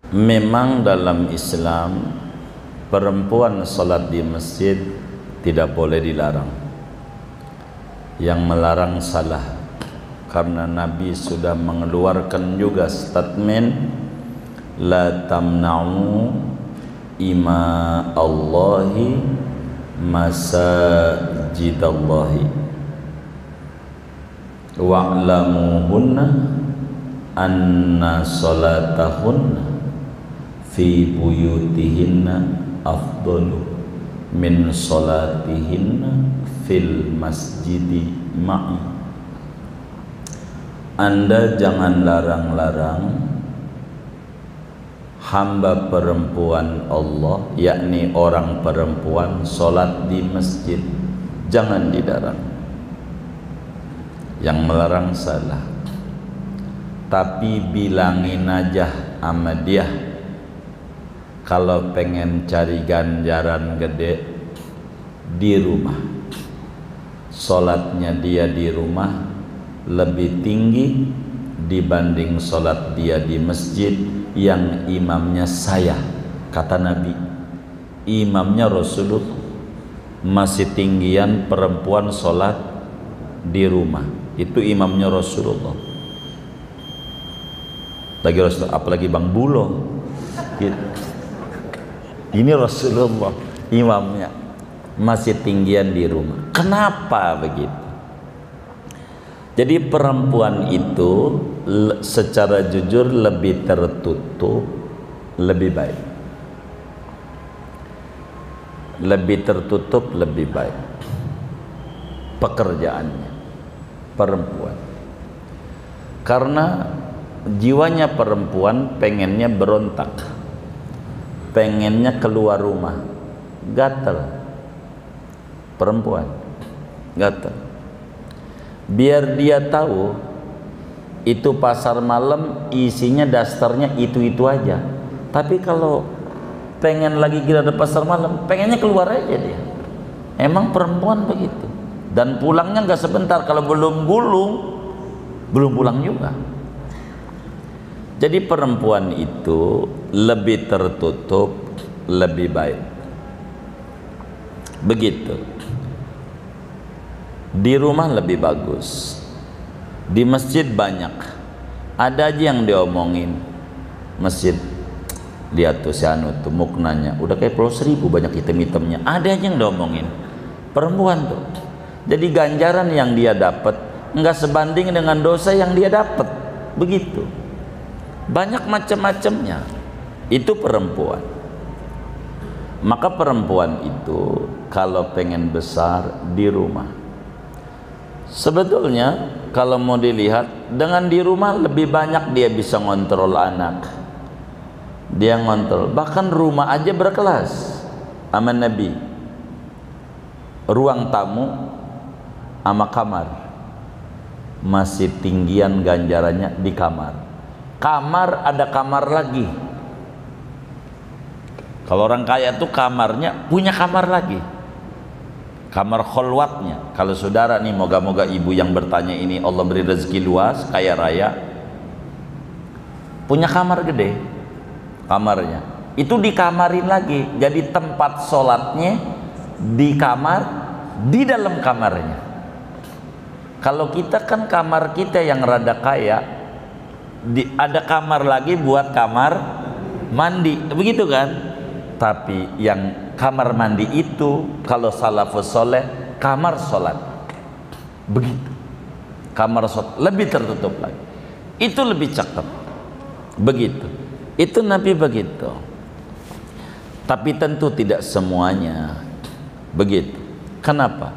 Memang dalam Islam perempuan sholat di masjid tidak boleh dilarang. Yang melarang salah, karena Nabi sudah mengeluarkan juga statement la tamna'u ima Allahi masajidallahi wa'lamuhunna anna salatahunna fi buyutihinna afdalu min salatihinna fil masjidi ma'i. Anda jangan larang-larang hamba perempuan Allah, yakni orang perempuan, sholat di masjid. Jangan dilarang. Yang melarang salah. Tapi bilangin aja sama dia, kalau pengen cari ganjaran gede di rumah, sholatnya dia di rumah lebih tinggi dibanding sholat dia di masjid yang imamnya saya. Kata Nabi, imamnya Rasulullah, masih tinggian perempuan sholat di rumah. Itu imamnya Rasulullah. Lagi Rasulullah, apalagi Bang Bulo gitu. Ini Rasulullah, imamnya masih tinggian di rumah. Kenapa begitu? Jadi perempuan itu secara jujur lebih tertutup, lebih baik. Lebih tertutup, lebih baik pekerjaannya perempuan. Karena jiwanya perempuan pengennya berontak, pengennya keluar rumah, gatel. Perempuan gatel. Biar dia tahu itu pasar malam isinya dasternya itu-itu aja. Tapi kalau pengen lagi kira ada pasar malam, pengennya keluar aja dia. Emang perempuan begitu. Dan pulangnya nggak sebentar, kalau belum pulang juga. Jadi perempuan itu lebih tertutup, lebih baik. Begitu. Di rumah lebih bagus. Di masjid banyak. Ada aja yang diomongin. Masjid, lihat tuh si anu tuh muknanya udah kayak Pulau Seribu, banyak hitam-hitamnya. Ada aja yang diomongin. Perempuan tuh. Jadi ganjaran yang dia dapat nggak sebanding dengan dosa yang dia dapat. Begitu. Banyak macam-macamnya. Itu perempuan. Maka perempuan itu kalau pengen besar di rumah. Sebetulnya kalau mau dilihat, dengan di rumah lebih banyak dia bisa ngontrol anak. Dia ngontrol, bahkan rumah aja berkelas sama Nabi. Ruang tamu sama kamar masih tinggian ganjarannya di kamar. Kamar ada kamar lagi. Kalau orang kaya tuh kamarnya punya kamar lagi, kamar kholwatnya. Kalau saudara nih, moga-moga ibu yang bertanya ini Allah beri rezeki luas, kaya raya, punya kamar gede, kamarnya itu dikamarin lagi, jadi tempat sholatnya di kamar, di dalam kamarnya. Kalau kita kan kamar kita yang rada kaya, ada kamar lagi buat kamar mandi, begitu kan? Tapi yang kamar mandi itu kalau salafus soleh kamar sholat, begitu. Kamar sholat lebih tertutup lagi, itu lebih cakep, begitu. Itu Nabi begitu. Tapi tentu tidak semuanya begitu. Kenapa?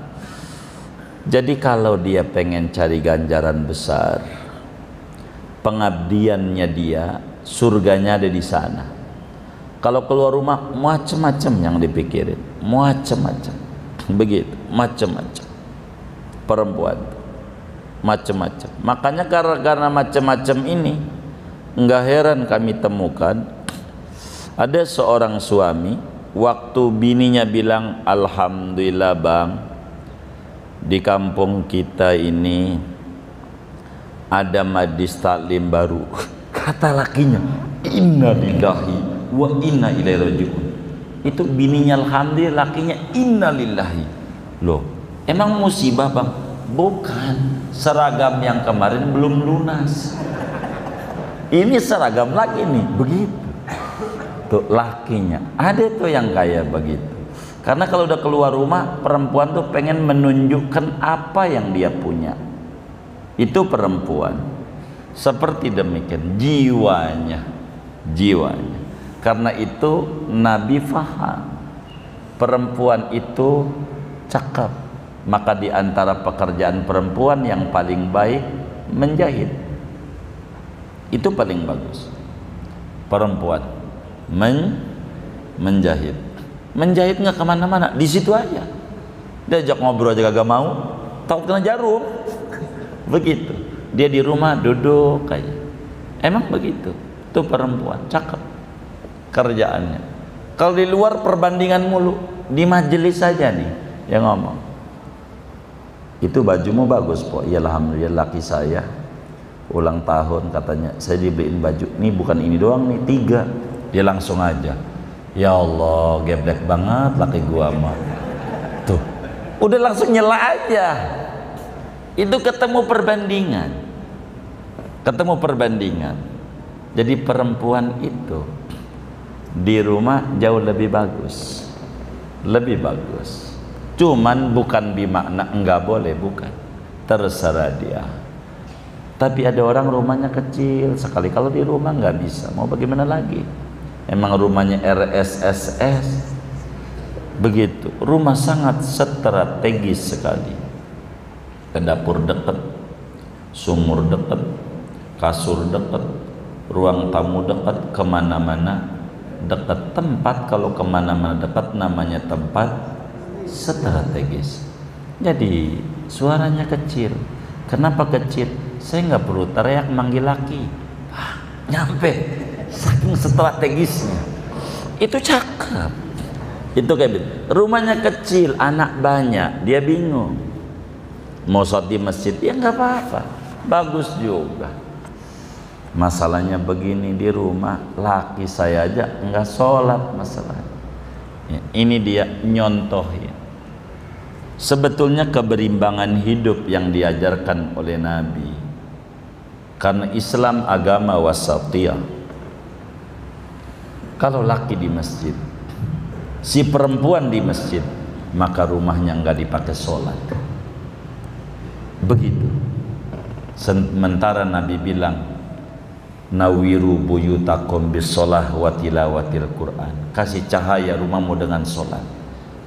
Jadi kalau dia pengen cari ganjaran besar, pengabdiannya dia, surganya ada di sana. Kalau keluar rumah macam-macam yang dipikirin, macam-macam, begitu, macam-macam. Perempuan, macam-macam. Makanya karena macam-macam ini, enggak heran kami temukan ada seorang suami, waktu bininya bilang, alhamdulillah bang, di kampung kita ini ada majlis taklim baru. Kata lakinya, inna lillahi wa inna ilaihi rajiun. Itu bininya alhamdulillah, lakinya inna lillahi. Loh, emang musibah bang? Bukan, seragam yang kemarin belum lunas. Ini seragam lagi nih, begitu. Tuh lakinya, ada tuh yang kayak begitu. Karena kalau udah keluar rumah, perempuan tuh pengen menunjukkan apa yang dia punya. Itu perempuan. Seperti demikian jiwanya. Karena itu Nabi faham perempuan itu cakep, maka di antara pekerjaan perempuan yang paling baik menjahit. Itu paling bagus. Perempuan menjahit nggak kemana-mana, di situ aja. Diajak ngobrol aja gak mau, takut kena jarum. Begitu. Dia di rumah duduk kayak. Emang begitu. Itu perempuan cakep kerjaannya. Kalau di luar perbandingan mulu, di majelis saja nih yang ngomong. Itu bajumu bagus, po. Ya alhamdulillah, laki saya ulang tahun katanya, saya dibeliin baju. Nih bukan ini doang nih, 3. Dia langsung aja. Ya Allah, geblek banget laki gua mah. Tuh. Udah langsung nyela aja. Itu ketemu perbandingan. Jadi perempuan itu di rumah jauh lebih bagus. Cuman bukan bermakna enggak boleh, bukan. Terserah dia. Tapi ada orang rumahnya kecil sekali, kalau di rumah nggak bisa, mau bagaimana lagi? Emang rumahnya RSSS. Begitu. Rumah sangat strategis sekali. Ke dapur dekat, sumur dekat, kasur dekat, ruang tamu dekat, kemana-mana dekat. Tempat kalau kemana-mana dekat namanya tempat strategis. Jadi suaranya kecil. Kenapa kecil? Saya nggak perlu teriak manggil laki, nyampe. Saking strategisnya. Itu cakep. Itu kayak gitu. Rumahnya kecil, anak banyak, dia bingung. Mau sholat di masjid, ya nggak apa-apa, bagus juga. Masalahnya begini, di rumah laki saya aja nggak sholat masalahnya. Ya, ini dia nyontohin. Sebetulnya keberimbangan hidup yang diajarkan oleh Nabi. Karena Islam agama wasatiyah. Kalau laki di masjid, si perempuan di masjid, maka rumahnya nggak dipakai sholat. Begitu. Sementara Nabi bilang, nawiru buyutakum bisolah wa tilawatil Quran. Kasih cahaya rumahmu dengan sholat.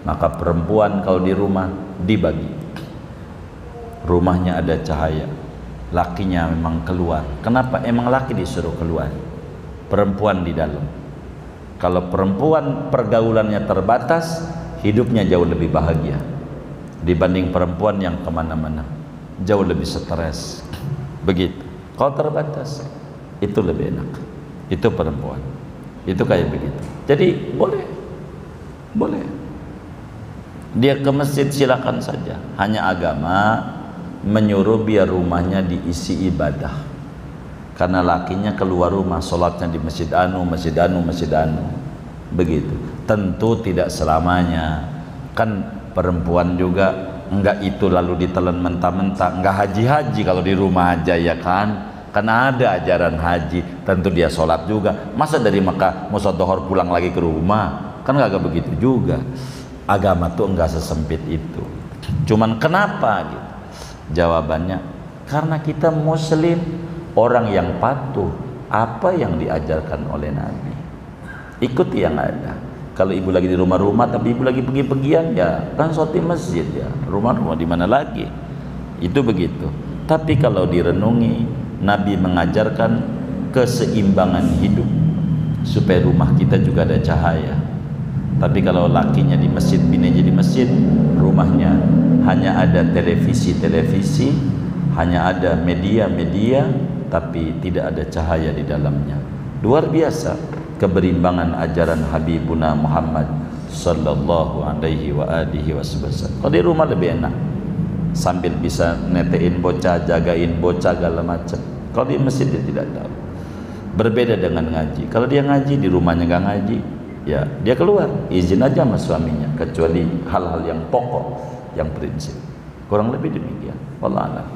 Maka perempuan kalau di rumah dibagi. Rumahnya ada cahaya. Lakinya memang keluar. Kenapa? Emang laki disuruh keluar, perempuan di dalam. Kalau perempuan pergaulannya terbatas, hidupnya jauh lebih bahagia dibanding perempuan yang kemana-mana, jauh lebih stres. Begitu. Kalau terbatas, itu lebih enak. Itu perempuan. Itu kayak begitu. Jadi boleh. Dia ke masjid silakan saja. Hanya agama menyuruh biar rumahnya diisi ibadah. Karena lakinya keluar rumah, sholatnya di masjid anu. Begitu. Tentu tidak selamanya. Kan perempuan juga enggak itu lalu ditelan mentah-mentah, enggak haji-haji kalau di rumah aja, ya kan? Karena ada ajaran haji, tentu dia sholat juga. Masa dari Mekah mau sholat duhur pulang lagi ke rumah? Kan enggak begitu juga. Agama tuh enggak sesempit itu. Cuman kenapa gitu? Jawabannya, karena kita muslim, orang yang patuh apa yang diajarkan oleh Nabi. Ikuti yang ada. Kalau ibu lagi di rumah-rumah tapi ibu lagi pergi-pergian, ya kan sholat di masjid, ya rumah-rumah di mana lagi. Itu begitu. Tapi kalau direnungi, Nabi mengajarkan keseimbangan hidup supaya rumah kita juga ada cahaya. Tapi kalau lakinya di masjid, bininya di masjid, rumahnya hanya ada televisi, hanya ada media-media, tapi tidak ada cahaya di dalamnya. Luar biasa keberimbangan ajaran Habibuna Muhammad sallallahu alaihi wa alihi wasallam. Kalau di rumah lebih enak, sambil bisa netein bocah, jagain bocah segala macam. Kalau di masjid dia tidak tahu. Berbeda dengan ngaji. Kalau dia ngaji di rumahnya nggak ngaji, ya dia keluar, izin aja sama suaminya, kecuali hal-hal yang pokok, yang prinsip. Kurang lebih demikian. Wallah a'lam.